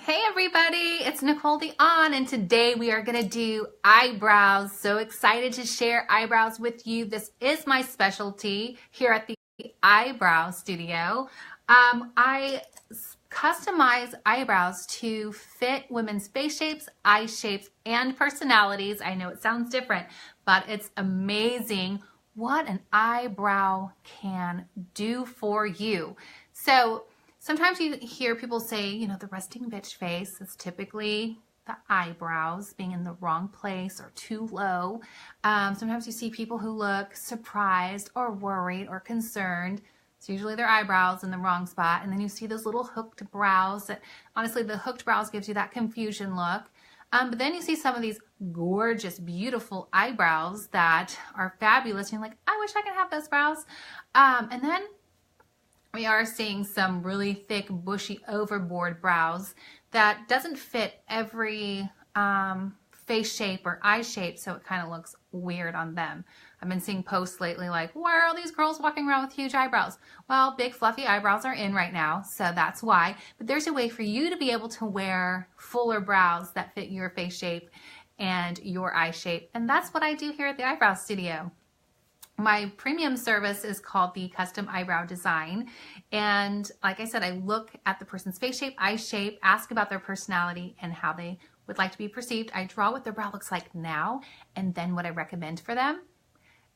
Hey everybody, it's Nicole Dion, and today we are going to do eyebrows. So excited to share eyebrows with you. This is my specialty here at the Eyebrow Studio. I customize eyebrows to fit women's face shapes, eye shapes, and personalities. I know it sounds different, but it's amazing what an eyebrow can do for you. So sometimes you hear people say, you know, the resting bitch face is typically the eyebrows being in the wrong place or too low. Sometimes you see people who look surprised or worried or concerned. It's usually their eyebrows in the wrong spot. And then you see those little hooked brows that, honestly, the hooked brows gives you that confusion look. But then you see some of these gorgeous, beautiful eyebrows that are fabulous. And you're like, I wish I could have those brows. And then we are seeing some really thick, bushy, overboard brows that doesn't fit every face shape or eye shape, so it kind of looks weird on them. I've been seeing posts lately like, why are all these girls walking around with huge eyebrows? Well, big fluffy eyebrows are in right now, so that's why. But there's a way for you to be able to wear fuller brows that fit your face shape and your eye shape, and that's what I do here at the Eyebrow Studio. My premium service is called the Custom Eyebrow Design. And like I said, I look at the person's face shape, eye shape, ask about their personality and how they would like to be perceived. I draw what their brow looks like now and then what I recommend for them.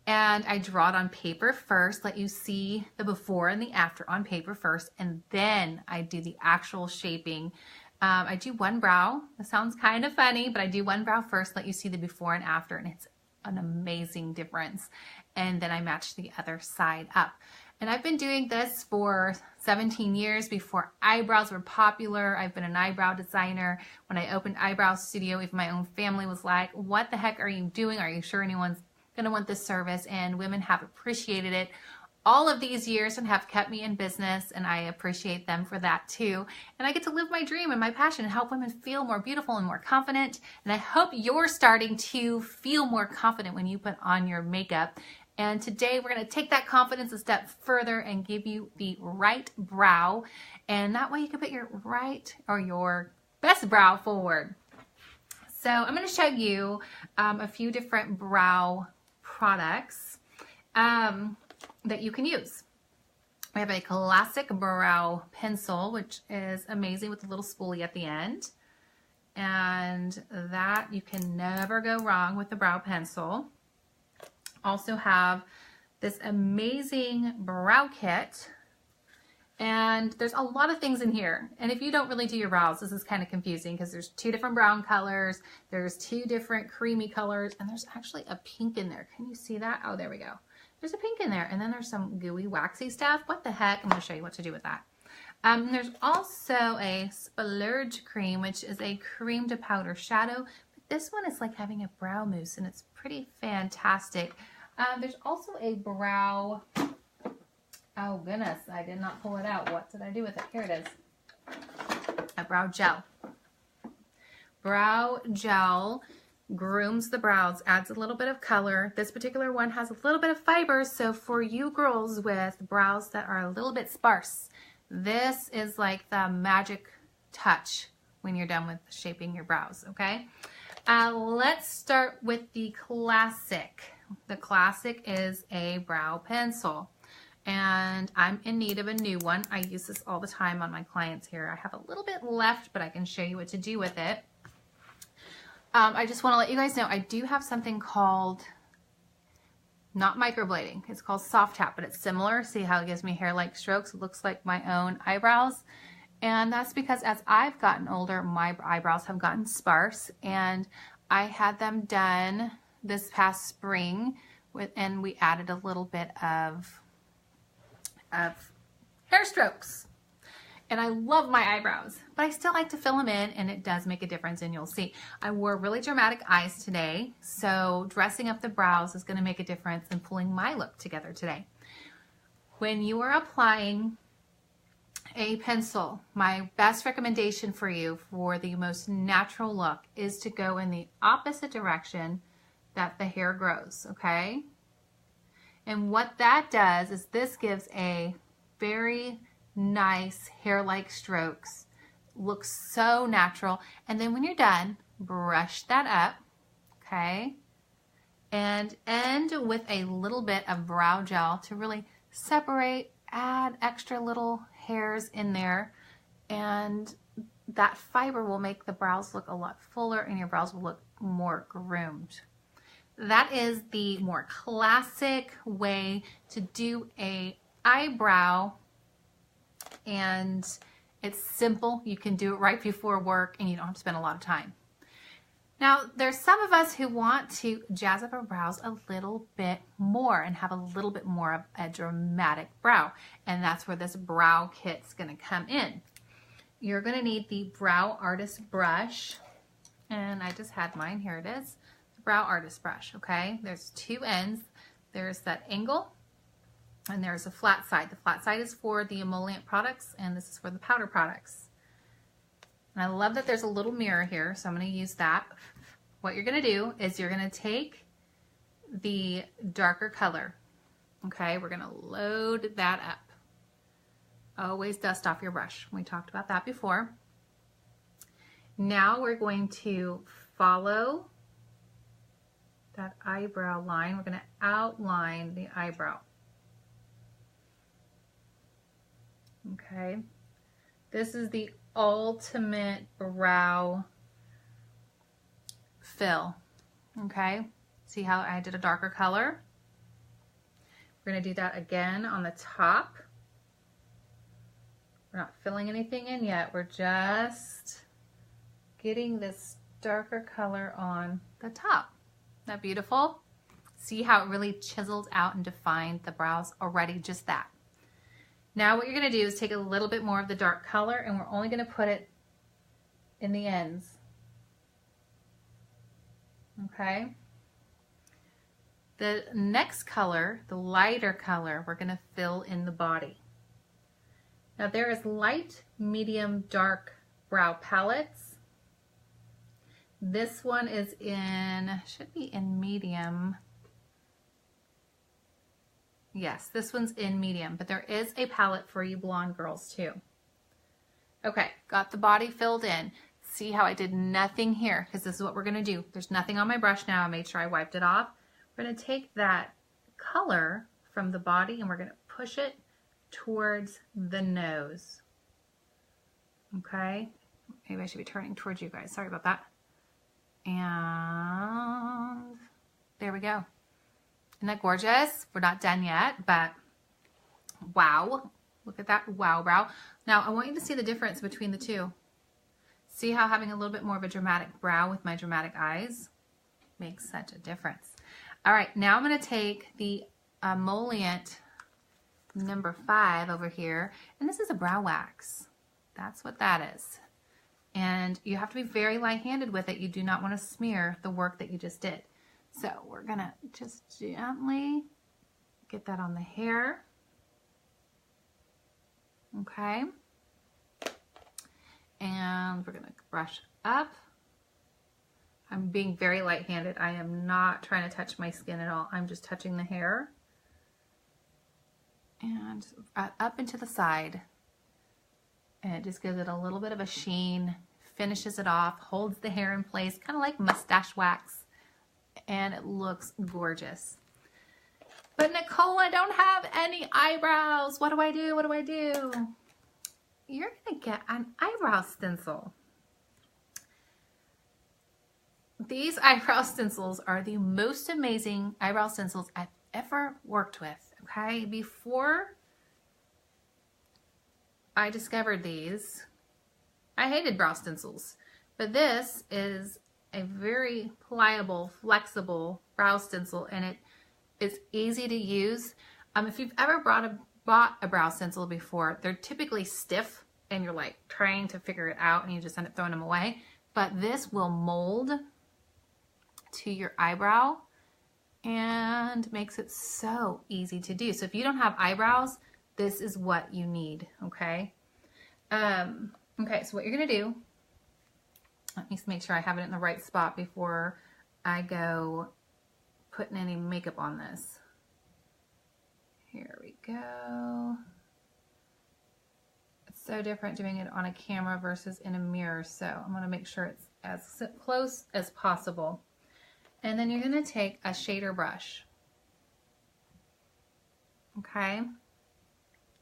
And I draw it on paper first, let you see the before and the after on paper first, and then I do the actual shaping. I do one brow. That sounds kind of funny, but I do one brow first, let you see the before and after, and it's an amazing difference. And then I match the other side up. And I've been doing this for 17 years before eyebrows were popular. I've been an eyebrow designer. When I opened Eyebrow Studio, even my own family was like, what the heck are you doing? Are you sure anyone's gonna want this service? And women have appreciated it all of these years and have kept me in business, and I appreciate them for that too. And I get to live my dream and my passion and help women feel more beautiful and more confident. And I hope you're starting to feel more confident when you put on your makeup. And today we're going to take that confidence a step further and give you the right brow. And that way you can put your right or your best brow forward. So I'm going to show you a few different brow products that you can use. We have a classic brow pencil, which is amazing with a little spoolie at the end. And that you can never go wrong with the brow pencil. Also have this amazing brow kit. And there's a lot of things in here. And if you don't really do your brows, this is kind of confusing because there's two different brown colors, there's two different creamy colors, and there's actually a pink in there. Can you see that? Oh, there we go. There's a pink in there, and then there's some gooey, waxy stuff. What the heck? I'm going to show you what to do with that. There's also a splurge cream, which is a cream to powder shadow. But this one is like having a brow mousse, and it's pretty fantastic. There's also a brow... Oh goodness, I did not pull it out. What did I do with it? Here it is. A brow gel. Brow gel grooms the brows, adds a little bit of color. This particular one has a little bit of fiber, so for you girls with brows that are a little bit sparse, this is like the magic touch when you're done with shaping your brows, okay? Let's start with the classic. The classic is a brow pencil. And I'm in need of a new one. I use this all the time on my clients here. I have a little bit left, but I can show you what to do with it. I just want to let you guys know I do have something called, not microblading, it's called soft tap, but it's similar. See how it gives me hair-like strokes? It looks like my own eyebrows. And that's because as I've gotten older, my eyebrows have gotten sparse, and I had them done this past spring and we added a little bit of hair strokes. And I love my eyebrows, but I still like to fill them in, and it does make a difference, and you'll see. I wore really dramatic eyes today, so dressing up the brows is going to make a difference in pulling my look together today. When you are applying a pencil, my best recommendation for you for the most natural look is to go in the opposite direction that the hair grows, okay? And what that does is this gives a very nice hair-like strokes looks so natural. And then when you're done, brush that up, okay? And end with a little bit of brow gel to really separate, add extra little hairs in there, and that fiber will make the brows look a lot fuller and your brows will look more groomed. That is the more classic way to do a eyebrow, and it's simple. You can do it right before work and you don't have to spend a lot of time. Now, there's some of us who want to jazz up our brows a little bit more and have a little bit more of a dramatic brow, and that's where this brow kit's gonna come in. You're gonna need the Brow Artist brush, and I just had mine, here it is. Brow Artist brush, okay? There's two ends. There's that angle and there's a flat side. The flat side is for the emollient products and this is for the powder products. And I love that there's a little mirror here, so I'm going to use that. What you're going to do is you're going to take the darker color, okay? We're going to load that up. Always dust off your brush. We talked about that before. Now we're going to follow that eyebrow line. We're going to outline the eyebrow. Okay. This is the ultimate brow fill. Okay. See how I did a darker color? We're going to do that again on the top. We're not filling anything in yet. We're just getting this darker color on the top. Isn't that beautiful? See how it really chiseled out and defined the brows already, just that. Now what you're going to do is take a little bit more of the dark color and we're only going to put it in the ends. Okay. The next color, the lighter color, we're going to fill in the body. Now there is light, medium, dark brow palettes. This one is in, should be in medium. Yes, this one's in medium, but there is a palette for you blonde girls too. Okay, got the body filled in. See how I did nothing here, because this is what we're gonna do. There's nothing on my brush now. I made sure I wiped it off. We're gonna take that color from the body and we're gonna push it towards the nose. Okay, maybe I should be turning towards you guys. Sorry about that. And there we go. Isn't that gorgeous? We're not done yet, but wow. Look at that wow brow. Now I want you to see the difference between the two. See how having a little bit more of a dramatic brow with my dramatic eyes makes such a difference. All right, now I'm going to take the emollient number 5 over here, and this is a brow wax. That's what that is. And you have to be very light-handed with it. You do not want to smear the work that you just did. So we're going to just gently get that on the hair. Okay. And we're going to brush up. I'm being very light-handed. I am not trying to touch my skin at all. I'm just touching the hair. And up into the side. And it just gives it a little bit of a sheen, finishes it off, holds the hair in place, kind of like mustache wax, and it looks gorgeous. But Nicole, I don't have any eyebrows. What do I do? What do I do? You're gonna get an eyebrow stencil. These eyebrow stencils are the most amazing eyebrow stencils I've ever worked with, okay? Before I discovered these, I hated brow stencils, but this is a very pliable, flexible brow stencil, and it is easy to use. If you've ever bought a brow stencil before, they're typically stiff and you're like trying to figure it out and you just end up throwing them away, but this will mold to your eyebrow and makes it so easy to do. So if you don't have eyebrows, this is what you need, okay? Okay, so what you're gonna do, let me make sure I have it in the right spot before I go putting any makeup on this. Here we go. It's so different doing it on a camera versus in a mirror, so I'm going to make sure it's as close as possible. And then you're going to take a shader brush, okay,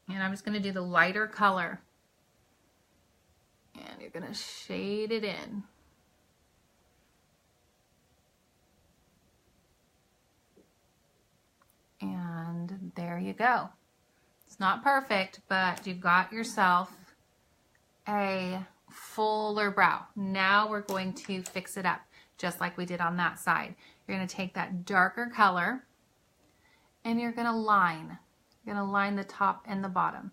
and I'm just going to do the lighter color, and you're going to shade it in. And there you go. It's not perfect, but you've got yourself a fuller brow. Now we're going to fix it up just like we did on that side. You're going to take that darker color and you're going to line. You're going to line the top and the bottom.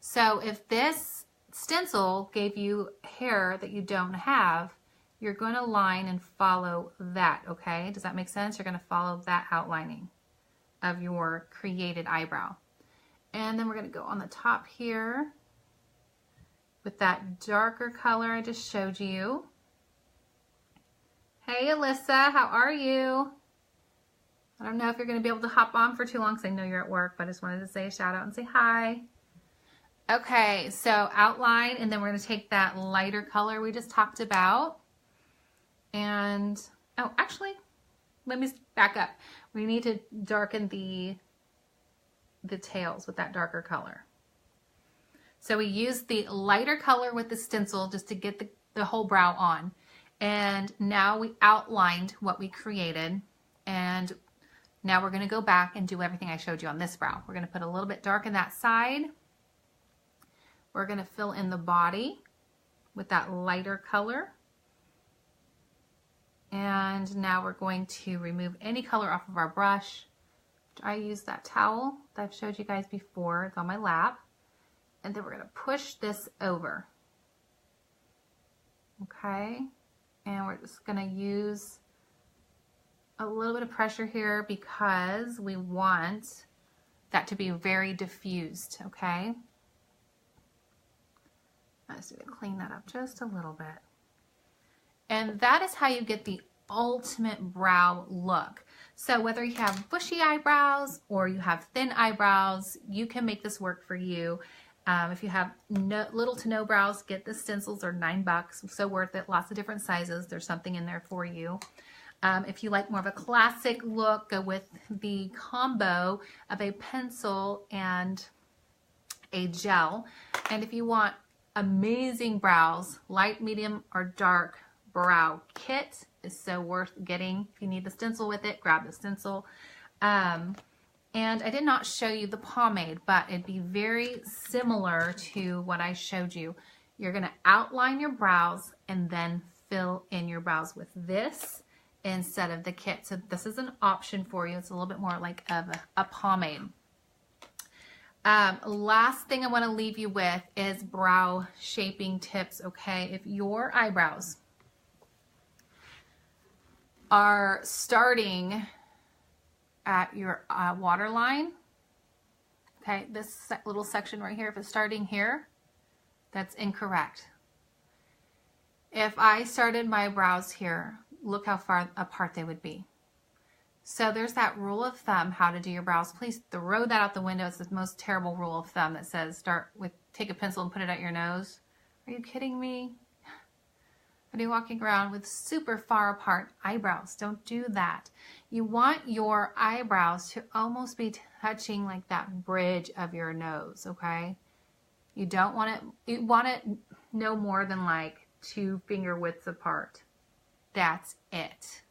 So if this stencil gave you hair that you don't have, you're going to line and follow that, okay? Does that make sense? You're going to follow that outlining of your created eyebrow. And then we're going to go on the top here with that darker color I just showed you. Hey Alyssa, how are you? I don't know if you're going to be able to hop on for too long because I know you're at work, but I just wanted to say a shout out and say hi. Okay, so outline, and then we're going to take that lighter color we just talked about. And, oh, actually, let me back up. We need to darken the tails with that darker color. So we used the lighter color with the stencil just to get the whole brow on. And now we outlined what we created. And now we're going to go back and do everything I showed you on this brow. We're going to put a little bit dark in that side. We're going to fill in the body with that lighter color. And now we're going to remove any color off of our brush. I use that towel that I've showed you guys before. It's on my lap. And then we're going to push this over. Okay. And we're just going to use a little bit of pressure here because we want that to be very diffused. Okay. I'm just going to clean that up just a little bit. And that is how you get the ultimate brow look. So whether you have bushy eyebrows or you have thin eyebrows, you can make this work for you. If you have little to no brows, get the stencils. They're $9, so worth it. Lots of different sizes. There's something in there for you. If you like more of a classic look, go with the combo of a pencil and a gel. And if you want amazing brows, light, medium, or dark brow kit is so worth getting. If you need the stencil with it, grab the stencil. And I did not show you the pomade, but it'd be very similar to what I showed you. You're going to outline your brows and then fill in your brows with this instead of the kit. So this is an option for you. It's a little bit more like of a pomade. Last thing I want to leave you with is brow shaping tips, okay? If your eyebrows are starting at your waterline, okay, this little section right here, if it's starting here, that's incorrect. If I started my brows here, look how far apart they would be. So there's that rule of thumb, how to do your brows. Please throw that out the window. It's the most terrible rule of thumb that says take a pencil and put it at your nose. Are you kidding me? Are you walking around with super far apart eyebrows? Don't do that. You want your eyebrows to almost be touching like that bridge of your nose, okay? You don't want it, you want it no more than like 2 finger widths apart. That's it.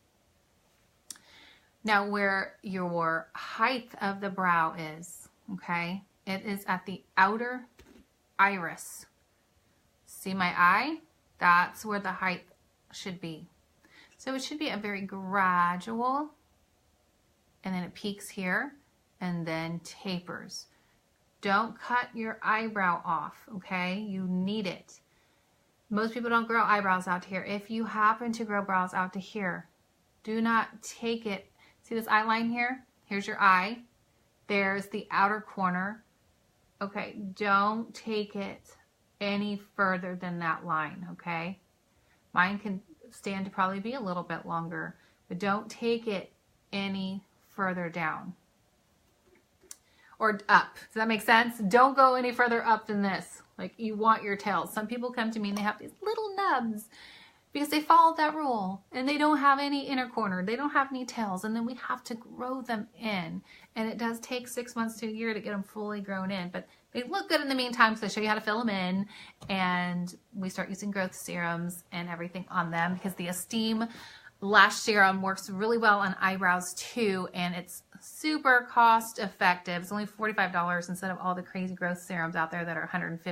Now where your height of the brow is, okay, it is at the outer iris. See my eye? That's where the height should be. So it should be a very gradual, and then it peaks here and then tapers. Don't cut your eyebrow off, okay? You need it. Most people don't grow eyebrows out to here. If you happen to grow brows out to here, do not take it. See this eye line here? Here's your eye. There's the outer corner. Okay, don't take it any further than that line, okay? Mine can stand to probably be a little bit longer, but don't take it any further down or up. Does that make sense? Don't go any further up than this. Like, you want your tails. Some people come to me and they have these little nubs because they followed that rule and they don't have any inner corner. They don't have any tails, and then we have to grow them in. And it does take 6 months to a year to get them fully grown in, but they look good in the meantime, so I show you how to fill them in, and we start using growth serums and everything on them because the Esteem Lash Serum works really well on eyebrows too, and it's super cost effective. It's only $45 instead of all the crazy growth serums out there that are $150,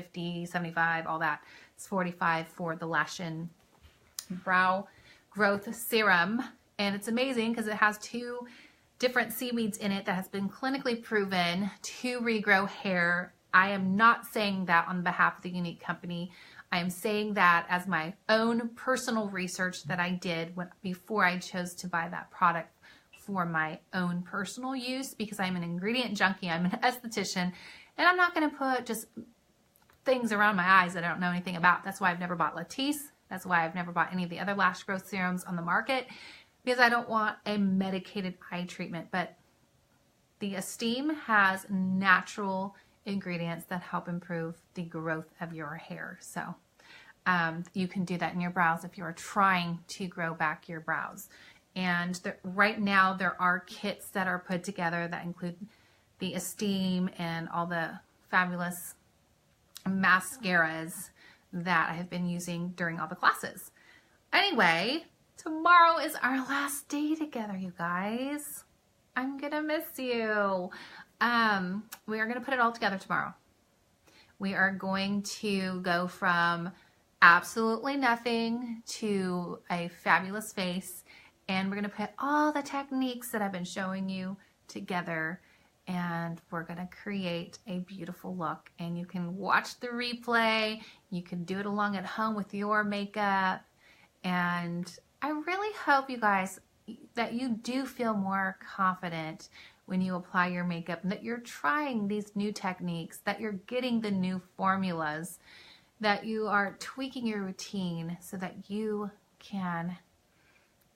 $75, all that. It's $45 for the Lash and Brow Growth Serum, and it's amazing because it has 2 different seaweeds in it that has been clinically proven to regrow hair. I am not saying that on behalf of the Unique Company. I am saying that as my own personal research that I did before I chose to buy that product for my own personal use, because I'm an ingredient junkie, I'm an esthetician, and I'm not going to put just things around my eyes that I don't know anything about. That's why I've never bought Latisse. That's why I've never bought any of the other lash growth serums on the market, because I don't want a medicated eye treatment. But the Esteem has natural ingredients that help improve the growth of your hair. So you can do that in your brows if you're trying to grow back your brows. And right now there are kits that are put together that include the Esteem and all the fabulous mascaras that I have been using during all the classes. Anyway, tomorrow is our last day together, you guys. I'm gonna miss you. We are gonna put it all together tomorrow. We are going to go from absolutely nothing to a fabulous face, and we're gonna put all the techniques that I've been showing you together, and we're gonna create a beautiful look. And you can watch the replay, you can do it along at home with your makeup, and I really hope, you guys, that you do feel more confident when you apply your makeup, and that you're trying these new techniques, that you're getting the new formulas, that you are tweaking your routine so that you can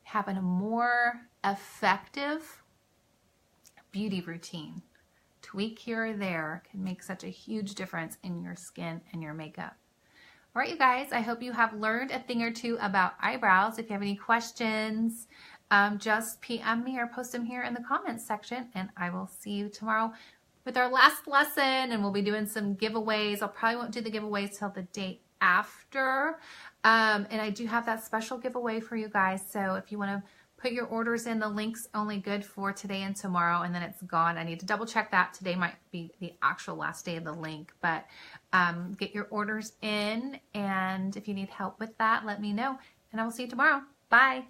have a more effective beauty routine. Tweak here or there can make such a huge difference in your skin and your makeup. All right, you guys, I hope you have learned a thing or two about eyebrows. If you have any questions, just PM me or post them here in the comments section, and I will see you tomorrow with our last lesson, and we'll be doing some giveaways. I probably won't do the giveaways till the day after, and I do have that special giveaway for you guys, so if you want to put your orders in, the link's only good for today and tomorrow, and then it's gone. I need to double check that. Today might be the actual last day of the link, but get your orders in, and if you need help with that, let me know, and I will see you tomorrow. Bye.